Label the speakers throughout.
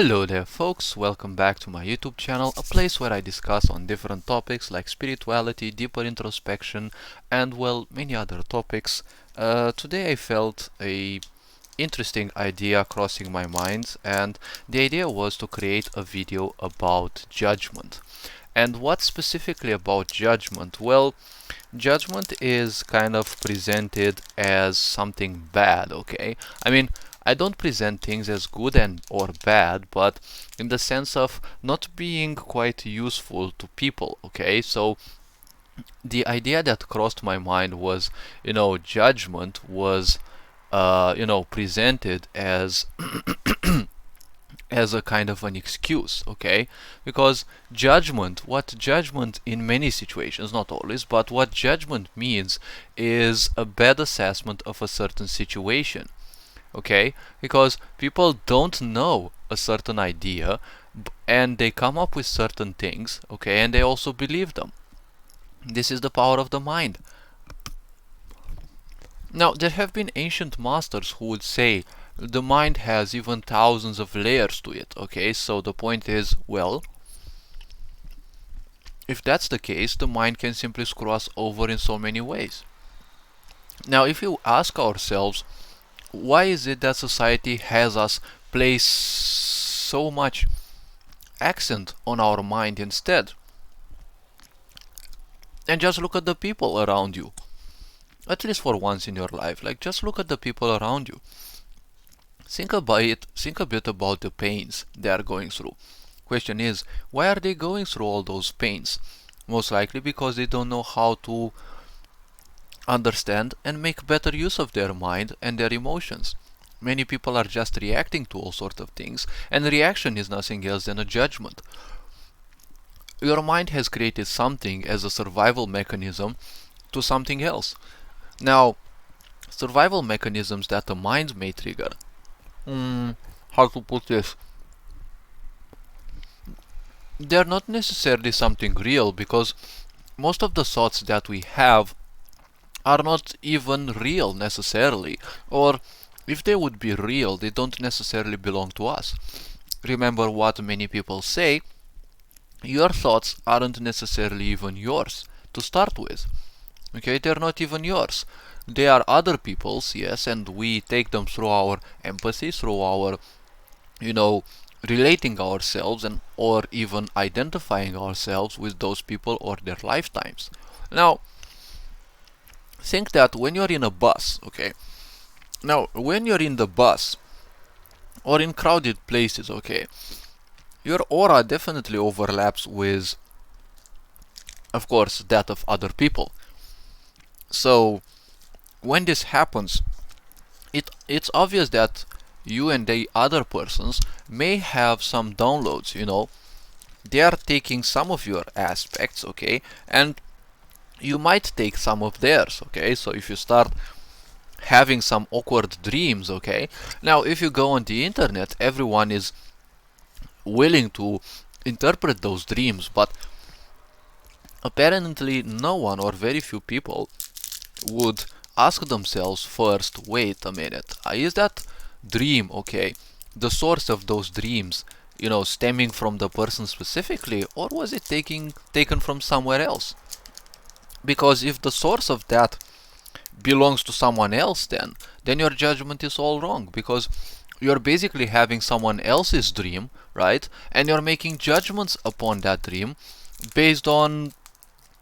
Speaker 1: Hello there folks, welcome back to my YouTube channel, a place where I discuss on different topics like spirituality, deeper introspection and well, many other topics. Today I felt a interesting idea crossing my mind, and the idea was to create a video about judgment. And what specifically about judgment? Well, judgment is kind of presented as something bad, okay? I mean, I don't present things as good and or bad, but in the sense of not being quite useful to people, okay? So the idea that crossed my mind was, judgment was, presented as as a kind of an excuse, okay? Because what judgment in many situations, not always, but what judgment means is a bad assessment of a certain situation, okay? Because people don't know a certain idea and they come up with certain things, okay? And they also believe them. This is the power of the mind. Now, there have been ancient masters who would say the mind has even thousands of layers to it, okay? So the point is, well, if that's the case, the mind can simply screw us over in so many ways. Now, if you ask ourselves, why is it that society has us place so much accent on our mind instead? And just look at the people around you. At least for once in your life, like just look at the people around you. Think a bit about the pains they are going through. Question is, why are they going through all those pains? Most likely because they don't know how to understand and make better use of their mind and their emotions. Many people are just reacting to all sorts of things, and reaction is nothing else than a judgment. Your mind has created something as a survival mechanism to something else. Now, survival mechanisms that the mind may trigger, how to put this? They're not necessarily something real, because most of the thoughts that we have are not even real necessarily, or if they would be real, they don't necessarily belong to us. Remember what many people say, your thoughts aren't necessarily even yours to start with. Okay, they're not even yours. They are other people's, yes, and we take them through our empathy, through our, relating ourselves and or even identifying ourselves with those people or their lifetimes. Now, think that when you're in a bus, okay? Now, when you're in the bus or in crowded places, okay, your aura definitely overlaps with, of course, that of other people. So, when this happens, it's obvious that you and the other persons may have some downloads, They are taking some of your aspects, okay, and you might take some of theirs, okay? So if you start having some awkward dreams, okay? Now, if you go on the internet, everyone is willing to interpret those dreams, but apparently no one or very few people would ask themselves first, wait a minute, is that dream, okay, the source of those dreams, stemming from the person specifically, or was it taken from somewhere else? Because if the source of that belongs to someone else, then your judgment is all wrong, because you're basically having someone else's dream, right? And you're making judgments upon that dream based on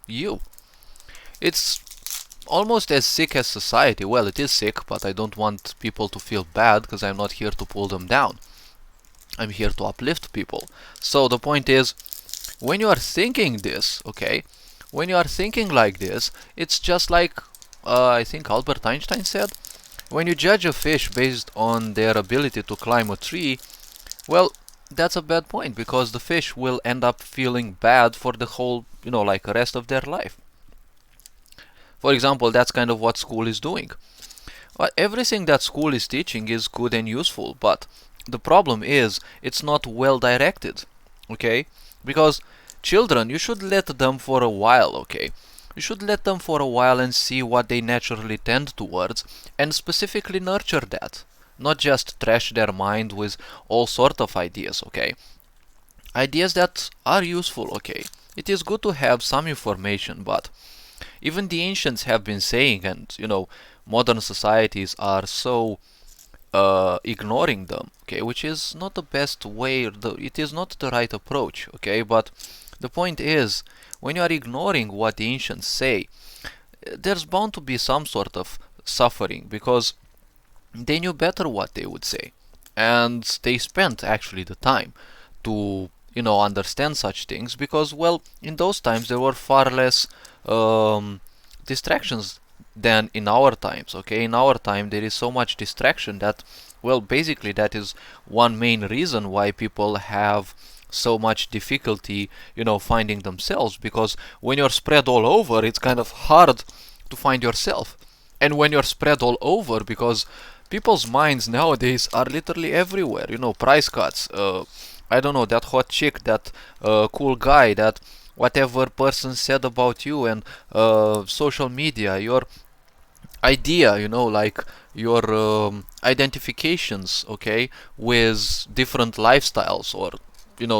Speaker 1: you. It's almost as sick as society. Well, it is sick, but I don't want people to feel bad, because I'm not here to pull them down. I'm here to uplift people. So the point is, when you are thinking this, okay, when you are thinking like this, it's just like, I think Albert Einstein said, when you judge a fish based on their ability to climb a tree, well, that's a bad point, because the fish will end up feeling bad for the whole, rest of their life. For example, that's kind of what school is doing. Well, everything that school is teaching is good and useful, but the problem is it's not well directed, okay? Because children, you should let them for a while, okay? You should let them for a while and see what they naturally tend towards, and specifically nurture that. not just trash their mind with all sort of ideas, okay? Ideas that are useful, okay? It is good to have some information, but even the ancients have been saying, and modern societies are so ignoring them, okay, which is not the best way, it is not the right approach, okay? But the point is, when you are ignoring what the ancients say, there's bound to be some sort of suffering, because they knew better what they would say, and they spent actually the time to understand such things, because, well, in those times there were far less distractions than in our times, okay? In our time there is so much distraction that, well, basically that is one main reason why people have so much difficulty finding themselves, because when you're spread all over, it's kind of hard to find yourself. And when you're spread all over, because people's minds nowadays are literally everywhere, price cuts, I don't know, that hot chick, that cool guy, that whatever person said about you, and social media, your idea, like your identifications, okay, with different lifestyles, or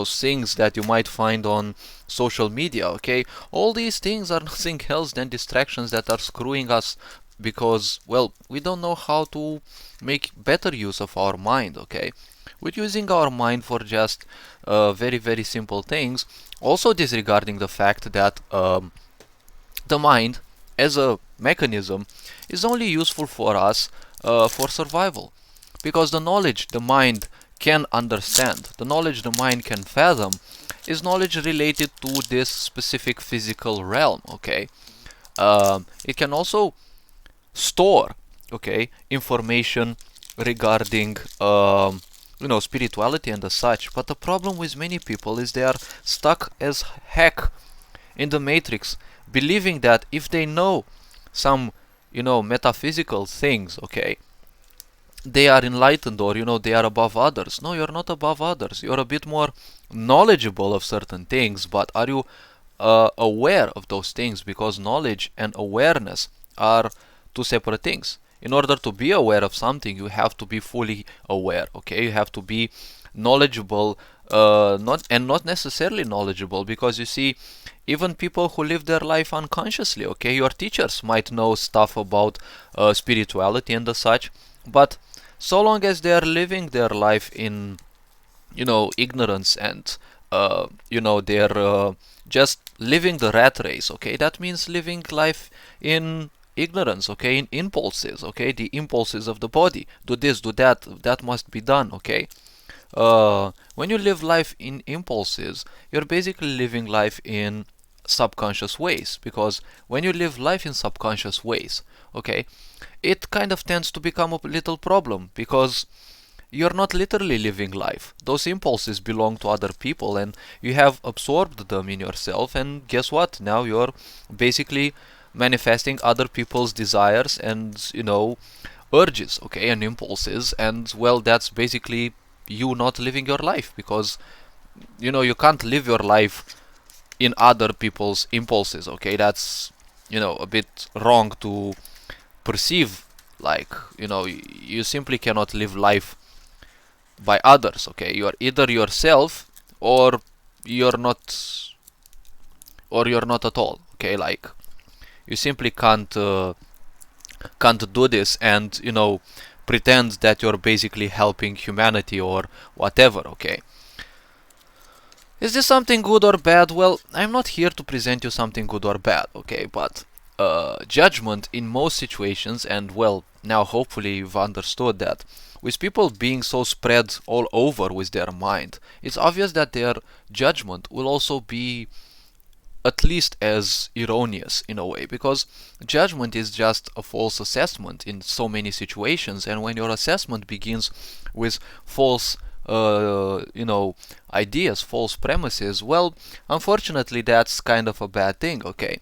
Speaker 1: things that you might find on social media, okay? All these things are nothing else than distractions that are screwing us, because, well, we don't know how to make better use of our mind, okay? We're using our mind for just very, very simple things, also disregarding the fact that the mind, as a mechanism, is only useful for us for survival. Because the knowledge the mind can understand, the knowledge the mind can fathom, is knowledge related to this specific physical realm, okay? It can also store, okay, information regarding spirituality and the such. But the problem with many people is they are stuck as heck in the matrix, believing that if they know some metaphysical things, okay, they are enlightened, or they are above others. No, you're not above others. You're a bit more knowledgeable of certain things, but are you aware of those things? Because knowledge and awareness are two separate things. In order to be aware of something, you have to be fully aware, okay? You have to be knowledgeable, not necessarily knowledgeable, because you see, even people who live their life unconsciously, okay, your teachers might know stuff about spirituality and the such, but so long as they are living their life in ignorance, and they're just living the rat race, okay, that means living life in ignorance, okay, in impulses, okay, the impulses of the body, do this, do that, that must be done, okay. When you live life in impulses, you're basically living life in subconscious ways, because when you live life in subconscious ways, okay, it kind of tends to become a little problem, because you're not literally living life. Those impulses belong to other people, and you have absorbed them in yourself, and guess what? Now you're basically manifesting other people's desires and urges, okay, and impulses, and, well, that's basically you not living your life, because you can't live your life in other people's impulses, okay? That's a bit wrong to perceive, like, you simply cannot live life by others, okay? You are either yourself, or you're not, at all, okay? Like, you simply can't do this and pretend that you're basically helping humanity or whatever, okay? Is this something good or bad? Well, I'm not here to present you something good or bad, okay? But judgment in most situations, and, well, now hopefully you've understood that, with people being so spread all over with their mind, it's obvious that their judgment will also be at least as erroneous in a way, because judgment is just a false assessment in so many situations, and when your assessment begins with false ideas, false premises, well, unfortunately that's kind of a bad thing, okay?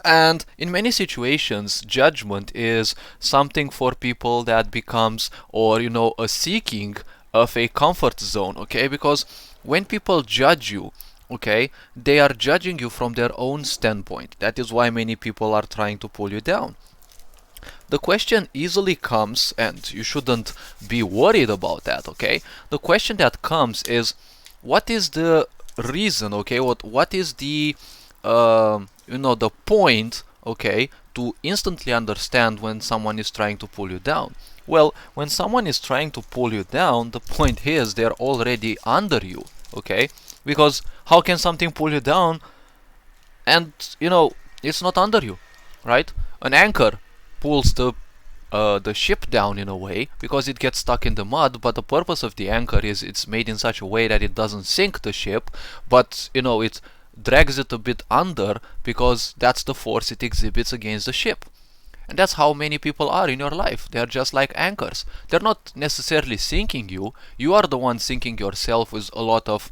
Speaker 1: And in many situations, judgment is something for people that becomes, or a seeking of a comfort zone, okay? Because when people judge you, okay, they are judging you from their own standpoint. That is why many people are trying to pull you down. The question easily comes, and you shouldn't be worried about that, okay? The question that comes is, what is the reason, okay? What is the the point, okay, to instantly understand when someone is trying to pull you down? Well, when someone is trying to pull you down, the point is they're already under you, okay? Because how can something pull you down and it's not under you, right? An anchor pulls the ship down in a way because it gets stuck in the mud, but the purpose of the anchor is it's made in such a way that it doesn't sink the ship, but it drags it a bit under because that's the force it exhibits against the ship. And that's how many people are in your life. They're just like anchors. They're not necessarily sinking you. You are the one sinking yourself with a lot of,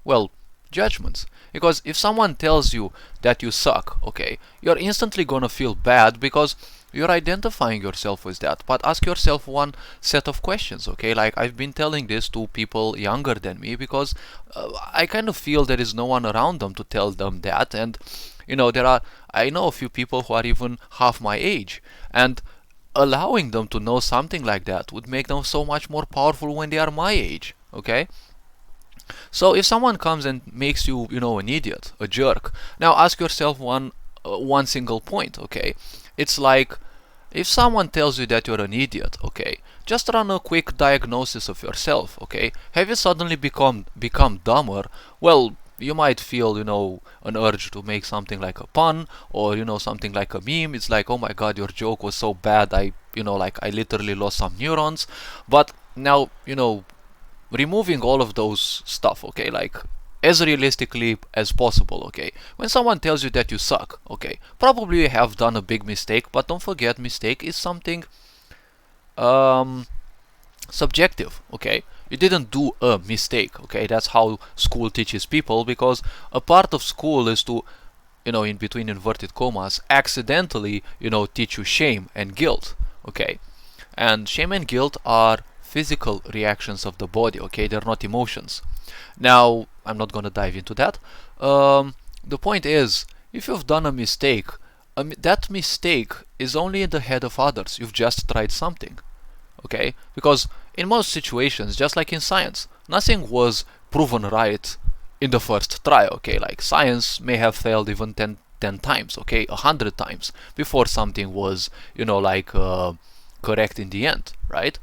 Speaker 1: well, judgments. Because if someone tells you that you suck, okay, you're instantly gonna feel bad because you're identifying yourself with that. But ask yourself one set of questions, okay? Like, I've been telling this to people younger than me because I kind of feel there is no one around them to tell them that. And I know a few people who are even half my age, and allowing them to know something like that would make them so much more powerful when they are my age, okay? So if someone comes and makes you, an idiot, a jerk, now ask yourself one single point, okay? It's like, if someone tells you that you're an idiot, okay, just run a quick diagnosis of yourself, okay? Have you suddenly become dumber? Well, you might feel, an urge to make something like a pun or, something like a meme. It's like, oh my god, your joke was so bad, I literally lost some neurons. But now, removing all of those stuff, okay, like as realistically as possible, okay. When someone tells you that you suck, okay, probably you have done a big mistake, but don't forget, mistake is something subjective, okay. You didn't do a mistake, okay. That's how school teaches people, because a part of school is to, in between inverted commas, accidentally, teach you shame and guilt, okay. And shame and guilt are physical reactions of the body, okay? They're not emotions. Now, I'm not gonna dive into that. The point is, if you've done a mistake, that mistake is only in the head of others. You've just tried something, okay? Because in most situations, just like in science, nothing was proven right in the first try, okay? Like, science may have failed even 10 times, okay? 100 times before something was, correct in the end, right?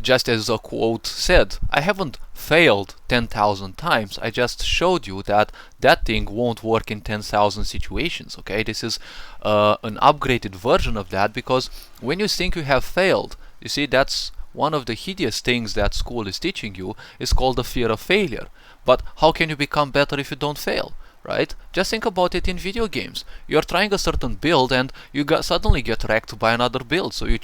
Speaker 1: Just as a quote said, I haven't failed 10,000 times, I just showed you that that thing won't work in 10,000 situations, okay? This is an upgraded version of that, because when you think you have failed, you see, that's one of the hideous things that school is teaching you, is called the fear of failure. But how can you become better if you don't fail? Right? Just think about it in video games. You're trying a certain build and you suddenly get wrecked by another build. So you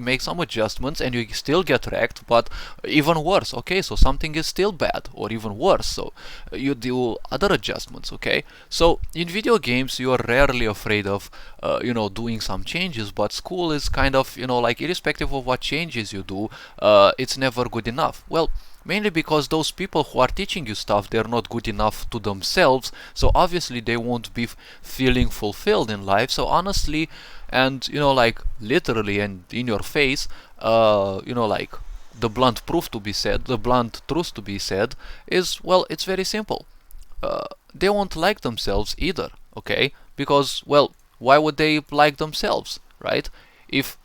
Speaker 1: make some adjustments and you still get wrecked, but even worse. Okay, so something is still bad or even worse. So you do other adjustments. Okay, so in video games you are rarely afraid of doing some changes, but school is kind of like, irrespective of what changes you do, it's never good enough. Well, mainly because those people who are teaching you stuff, they're not good enough to themselves, so obviously they won't be feeling fulfilled in life. So honestly, and like literally and in your face, like the blunt truth to be said is, well, it's very simple. They won't like themselves either, okay? Because, well, why would they like themselves, right? If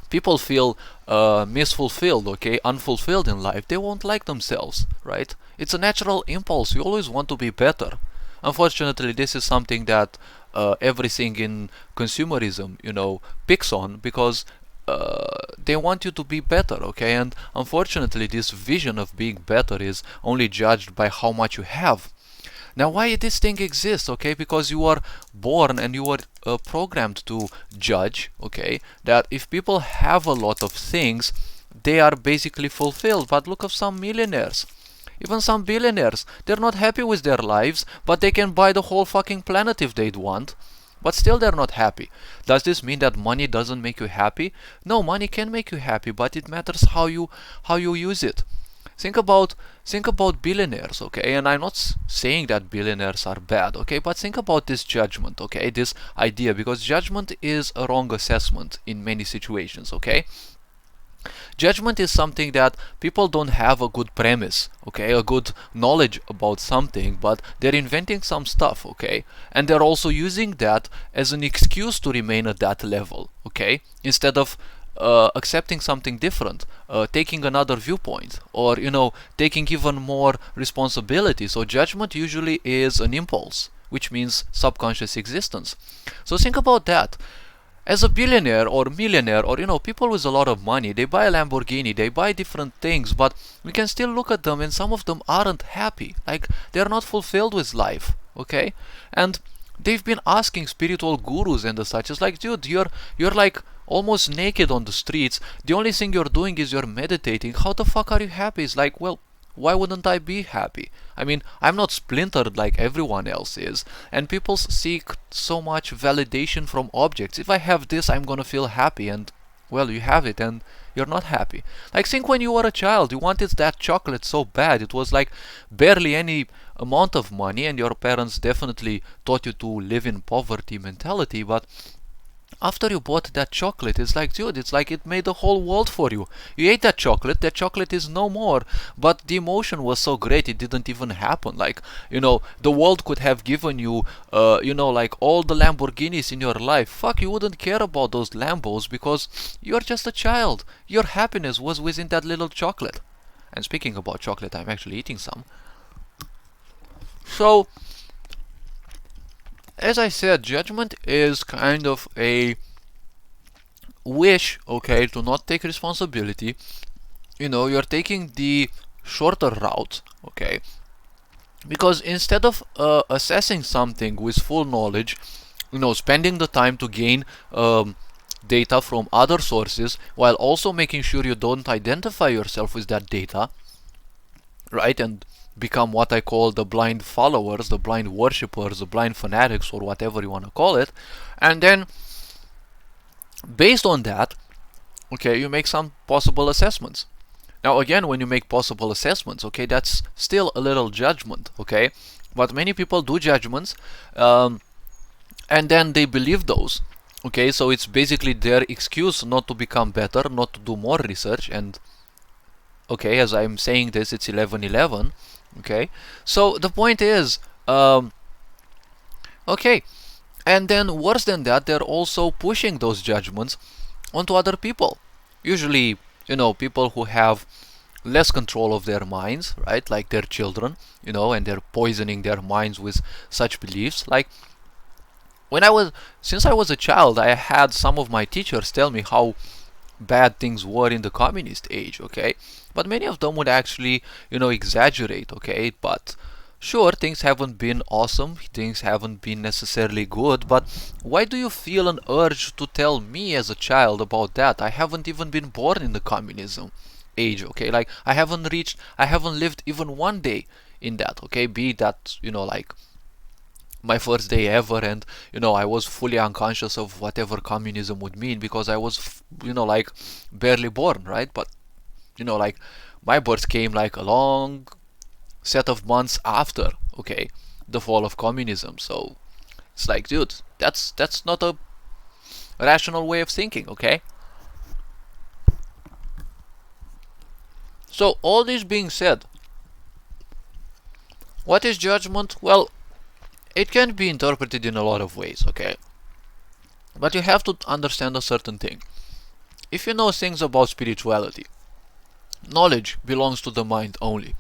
Speaker 1: people feel misfulfilled, okay, unfulfilled in life, they won't like themselves, right? It's a natural impulse. You always want to be better. Unfortunately, this is something that everything in consumerism, picks on, because they want you to be better, okay? And unfortunately, this vision of being better is only judged by how much you have. Now, why this thing exists, okay? Because you are born and you are programmed to judge, okay, that if people have a lot of things, they are basically fulfilled. But look at some millionaires, even some billionaires. They're not happy with their lives, but they can buy the whole fucking planet if they'd want. But still they're not happy. Does this mean that money doesn't make you happy? No, money can make you happy, but it matters how you use it. think about billionaires, okay? And I'm not saying that billionaires are bad, okay? But think about this judgment, okay? This idea, because judgment is a wrong assessment in many situations, okay? Judgment is something that people don't have a good premise, okay, a good knowledge about something, but they're inventing some stuff, okay, and they're also using that as an excuse to remain at that level, okay, instead of accepting something different, taking another viewpoint, or taking even more responsibility. So judgment usually is an impulse, which means subconscious existence. So think about that. As a billionaire or millionaire, or people with a lot of money, they buy a Lamborghini, they buy different things, but we can still look at them and some of them aren't happy, like they're not fulfilled with life, okay? And they've been asking spiritual gurus and the such. It's like, dude, you're like almost naked on the streets, the only thing you're doing is you're meditating, how the fuck are you happy? It's like, well, why wouldn't I be happy? I mean, I'm not splintered like everyone else is, and people seek so much validation from objects. If I have this, I'm gonna feel happy, and well, you have it and you're not happy. Like, think when you were a child, you wanted that chocolate so bad, it was like barely any amount of money, and your parents definitely taught you to live in poverty mentality, but after you bought that chocolate, it's like, dude, it's like it made the whole world for you. You ate that chocolate is no more, but the emotion was so great it didn't even happen. Like, the world could have given you, like all the Lamborghinis in your life. Fuck, you wouldn't care about those Lambos because you're just a child. Your happiness was within that little chocolate. And speaking about chocolate, I'm actually eating some. So, as I said, judgment is kind of a wish, okay, to not take responsibility. You're taking the shorter route, okay, because instead of assessing something with full knowledge, spending the time to gain data from other sources while also making sure you don't identify yourself with that data, right, and become what I call the blind followers, the blind worshippers, the blind fanatics, or whatever you want to call it. And then, based on that, okay, you make some possible assessments. Now, again, when you make possible assessments, okay, that's still a little judgment, okay? But many people do judgments, and then they believe those, okay? So it's basically their excuse not to become better, not to do more research, and okay, as I'm saying this, it's 11:11. Okay, so the point is, okay, and then worse than that, they're also pushing those judgments onto other people. Usually, people who have less control of their minds, right? Like their children, and they're poisoning their minds with such beliefs. Like, since I was a child, I had some of my teachers tell me how bad things were in the communist age, okay? But many of them would actually, exaggerate, okay? But sure, things haven't been awesome, things haven't been necessarily good, but why do you feel an urge to tell me as a child about that? I haven't even been born in the communism age, okay? Like, I haven't lived even one day in that, okay? Be that, like my first day ever, and I was fully unconscious of whatever communism would mean because I was like barely born, right? But like my birth came like a long set of months after, okay, the fall of communism. So it's like, dude, that's not a rational way of thinking, okay? So all this being said, what is judgment? Well, it can be interpreted in a lot of ways, okay? But you have to understand a certain thing. If you know things about spirituality, knowledge belongs to the mind only.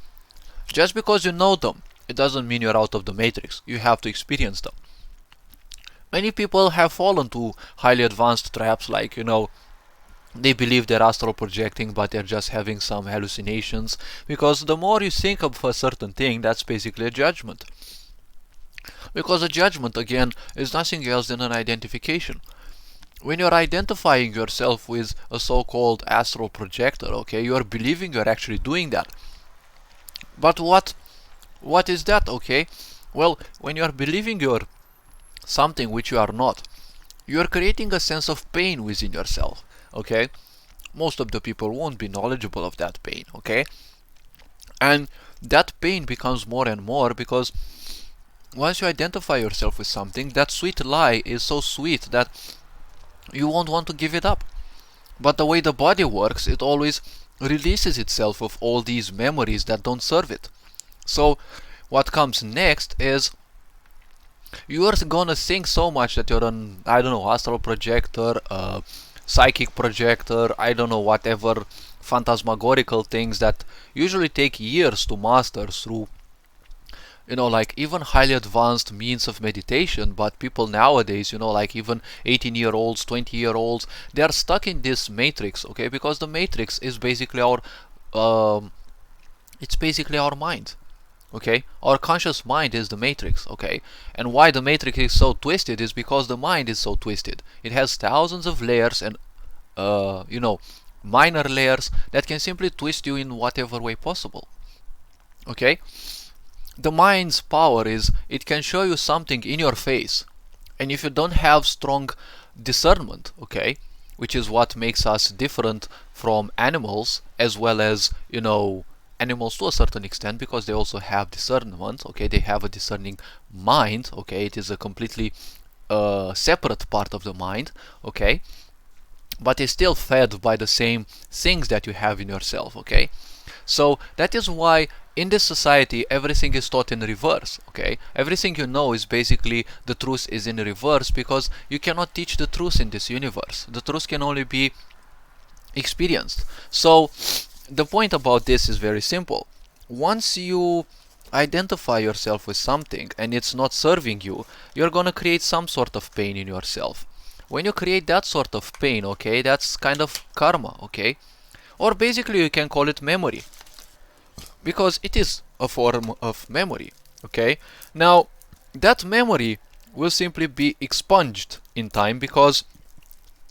Speaker 1: Just because you know them, it doesn't mean you're out of the matrix. You have to experience them. Many people have fallen to highly advanced traps like, they believe they're astral projecting, but they're just having some hallucinations. Because the more you think of a certain thing, that's basically a judgment. Because a judgment, again, is nothing else than an identification. When you're identifying yourself with a so-called astral projector, okay, you're believing you're actually doing that. But what is that, okay? Well, when you're believing you're something which you are not, you're creating a sense of pain within yourself, okay? Most of the people won't be knowledgeable of that pain, okay? And that pain becomes more and more because once you identify yourself with something, that sweet lie is so sweet that you won't want to give it up. But the way the body works, it always releases itself of all these memories that don't serve it. So what comes next is you are gonna think so much that you're an, I don't know, astral projector, psychic projector, I don't know, whatever phantasmagorical things that usually take years to master through, you know, like even highly advanced means of meditation. But people nowadays, you know, like even 18-year-olds, 20-year-olds, they are stuck in this matrix, okay? Because the matrix is basically our it's basically our mind, okay? Our conscious mind is the matrix, okay? And why the matrix is so twisted is because the mind is so twisted. It has thousands of layers and you know, minor layers that can simply twist you in whatever way possible, okay? The mind's power is it can show you something in your face, and if you don't have strong discernment, okay, which is what makes us different from animals, as well as, you know, animals to a certain extent, because they also have discernment, okay, they have a discerning mind, okay, it is a completely separate part of the mind, okay, but it's still fed by the same things that you have in yourself, okay? So that is why in this society everything is taught in reverse, okay? Everything you know is basically the truth is in reverse, because you cannot teach the truth in this universe. The truth can only be experienced. So the point about this is very simple. Once you identify yourself with something and it's not serving you, you're gonna create some sort of pain in yourself. When you create that sort of pain, okay, that's kind of karma, okay? Or basically you can call it memory, because it is a form of memory, okay? Now, that memory will simply be expunged in time because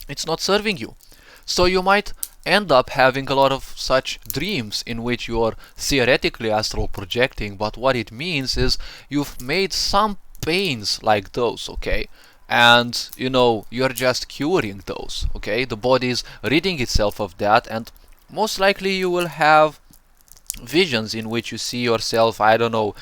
Speaker 1: it's not serving you. So you might end up having a lot of such dreams in which you are theoretically astral projecting, but what it means is you've made some pains like those, okay? And you know, you're just curing those, okay? The body is ridding itself of that, and most likely you will have visions in which you see yourself, I don't know,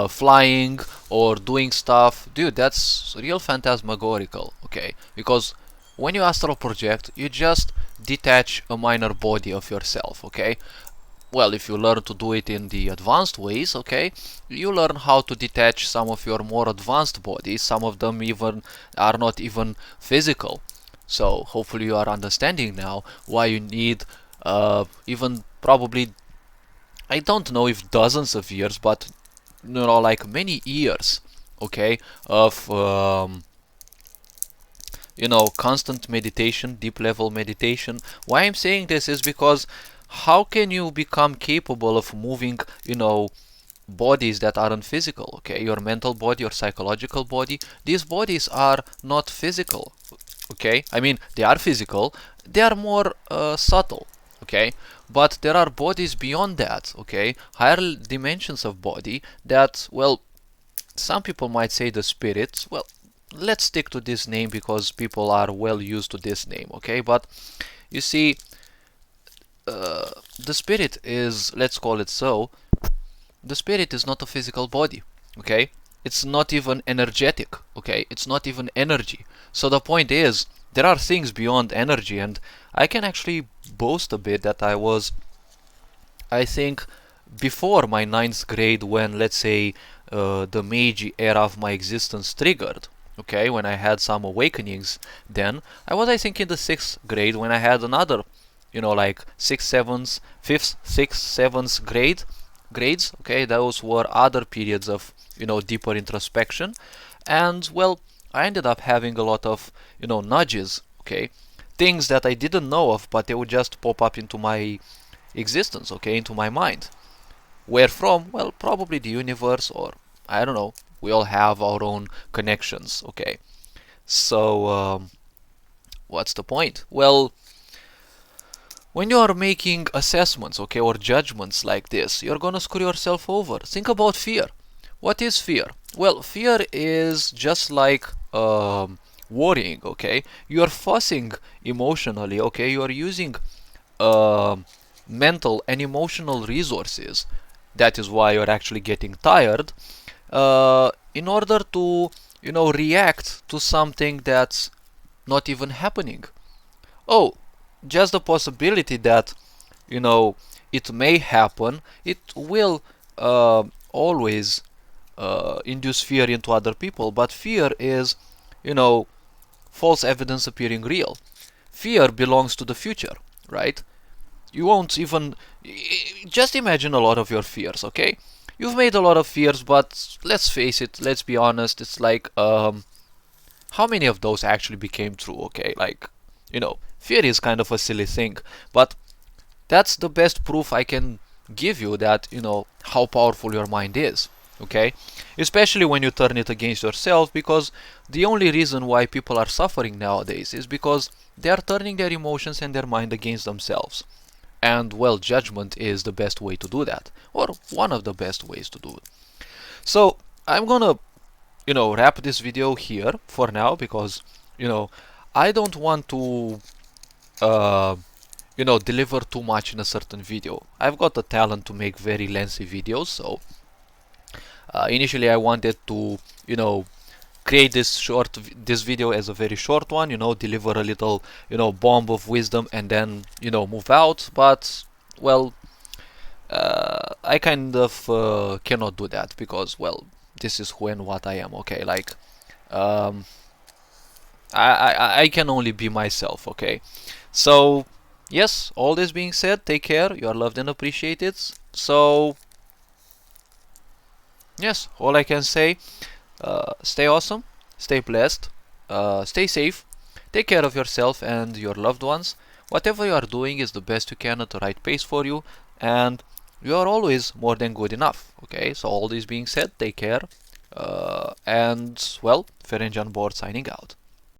Speaker 1: flying or doing stuff. Dude, that's real phantasmagorical, okay? Because when you astral project, you just detach a minor body of yourself, okay? Well, if you learn to do it in the advanced ways, okay, you learn how to detach some of your more advanced bodies. Some of them even are not even physical. So hopefully you are understanding now why you need even probably, I don't know if dozens of years, but you know, like many years, okay, of you know, constant meditation, deep level meditation. Why I'm saying this is because how can you become capable of moving, you know, bodies that aren't physical, okay? Your mental body, your psychological body, these bodies are not physical, okay? I mean, they are physical, they are more subtle, okay? But there are bodies beyond that, okay? Higher dimensions of body that, well, some people might say the spirits. Well, let's stick to this name because people are well used to this name, okay? But you see, the spirit is, let's call it so, the spirit is not a physical body, okay? It's not even energetic, okay? It's not even energy. So the point is, there are things beyond energy, and I can actually boast a bit that I was, I think, before my 9th grade, when, let's say, the Meiji era of my existence triggered, okay, when I had some awakenings, then I was, I think, in the 6th grade when I had another, you know, like 6th, 7th, 5th, 6th, 7th grades, okay, those were other periods of, you know, deeper introspection. And well, I ended up having a lot of, you know, nudges, okay, things that I didn't know of, but they would just pop up into my existence, okay, into my mind. Where from? Well, probably the universe, or I don't know, we all have our own connections, okay? So what's the point? Well, when you are making assessments, okay, or judgments like this, you're gonna screw yourself over. Think about fear. What is fear? Well, fear is just like worrying, okay? You are fussing emotionally, okay? You are using mental and emotional resources that is why you're actually getting tired, in order to, react to something that's not even happening. Oh, just the possibility that, you know, it may happen, it will always induce fear into other people. But fear is, you know, false evidence appearing real. Fear belongs to the future, right? You won't even just imagine a lot of your fears, okay? You've made a lot of fears, but let's face it, let's be honest, it's like how many of those actually became true, okay? Like, fear is kind of a silly thing, but that's the best proof I can give you that, how powerful your mind is, okay? Especially when you turn it against yourself, because the only reason why people are suffering nowadays is because they are turning their emotions and their mind against themselves. And, well, judgment is the best way to do that, or one of the best ways to do it. So I'm gonna, wrap this video here for now, because, I don't want to deliver too much in a certain video. I've got the talent to make very lengthy videos, so initially I wanted to, create this video as a very short one, deliver a little, bomb of wisdom and then, move out. But, well, I kind of cannot do that because, well, this is who and what I am, okay? Like, I can only be myself, okay? So, yes, all this being said, take care, you are loved and appreciated. So, yes, all I can say, stay awesome, stay blessed, stay safe, take care of yourself and your loved ones. Whatever you are doing is the best you can at the right pace for you, and you are always more than good enough, okay? So all this being said, take care, and, well, Ferenc on board signing out.